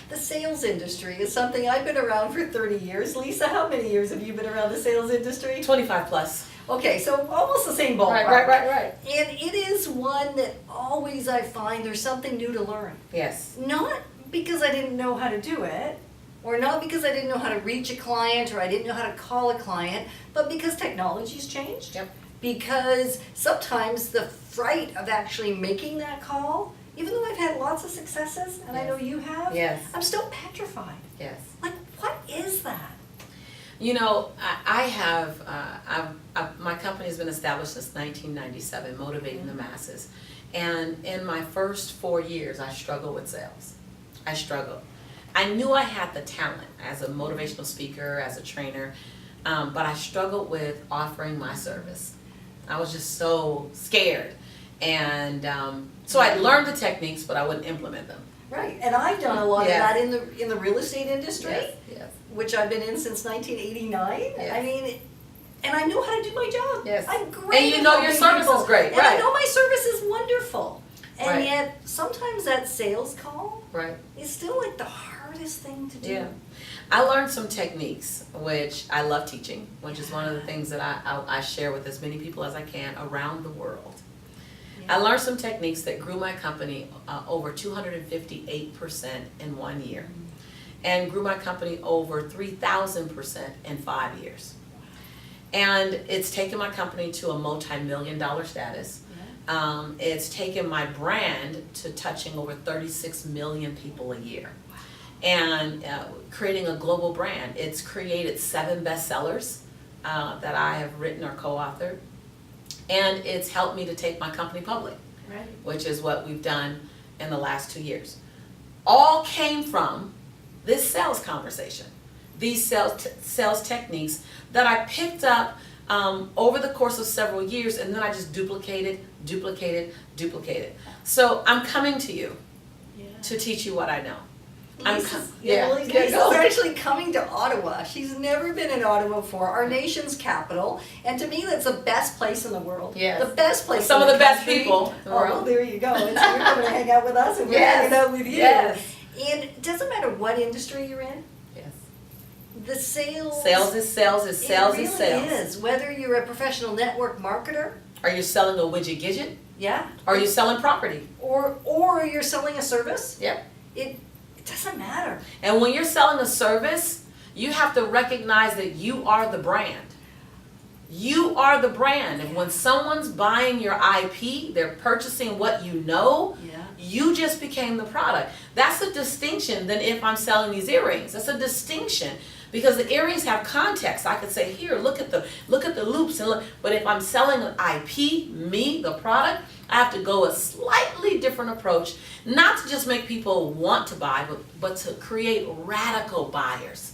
The sales industry is something I've been around for 30 years. Lisa, how many years have you been around the sales industry? 25 plus. Okay, so almost the same ballpark. Right. And it is one that always I find there's something new to learn. Yes. Not because I didn't know how to do it, or not because I didn't know how to reach a client, or I didn't know how to call a client, but because technology's changed. Yep. Because sometimes the fright of actually making that call, even though I've had lots of successes, and I know you have, Yes. I'm still petrified. Yes. Like, what is that? You know, I have, my company has been established since 1997, motivating the masses. And in my first 4 years, I struggled with sales. I struggled. I knew I had the talent as a motivational speaker, as a trainer, but I struggled with offering my service. I was just so scared. And so I learned the techniques, but I wouldn't implement them. Right, and I've done a lot Yes. of that in the real estate industry. Yes. Which I've been in since 1989. Yes. I mean, and I know how to do my job. Yes. I'm great. And you at know your helping service people. is great, And I right. know my service is wonderful. And Right. yet, sometimes that sales call Right. is still like the hardest thing to do. Yeah. I learned some techniques, which I love teaching, which is one of the things that I share with as many people as I can around the world. I learned some techniques that grew my company over 258% in 1 year, and grew my company over 3,000% in 5 years. And it's taken my company to a multi-million-dollar status. It's taken my brand to touching over 36 million people a year. And creating a global brand. It's created 7 bestsellers that I have written or co-authored. And it's helped me to take my company public, Right. which is what we've done in the last 2 years. All came from this sales conversation, these sales techniques that I picked up over the course of several years, and then I just duplicated. So I'm coming to you to teach you what I know. Lisa's actually coming to Ottawa. She's never been in Ottawa before, our nation's capital, and to me that's the best place in the world. Yes. The best place Some in of the best country. people in the Oh, well, world. there you go. And so you're coming to hang out with us, and we're Yes. hanging out with you. Yes. And it doesn't matter what industry you're in, Yes. the sales. Sales is sales is sales it really is sales. is. Whether you're a professional network marketer, Are you selling a widget gidget? yeah, Are you selling property? or you're selling a service, Yep. it doesn't matter. And when you're selling a service, you have to recognize that you are the brand. You are the brand. And when someone's buying your IP, they're purchasing what you know, Yeah. you just became the product. That's a distinction than if I'm selling these earrings. That's a distinction. Because the earrings have context. I could say, here, look at the loops, and look. But if I'm selling an IP, me, the product, I have to go a slightly different approach, not to just make people want to buy, but to create radical buyers.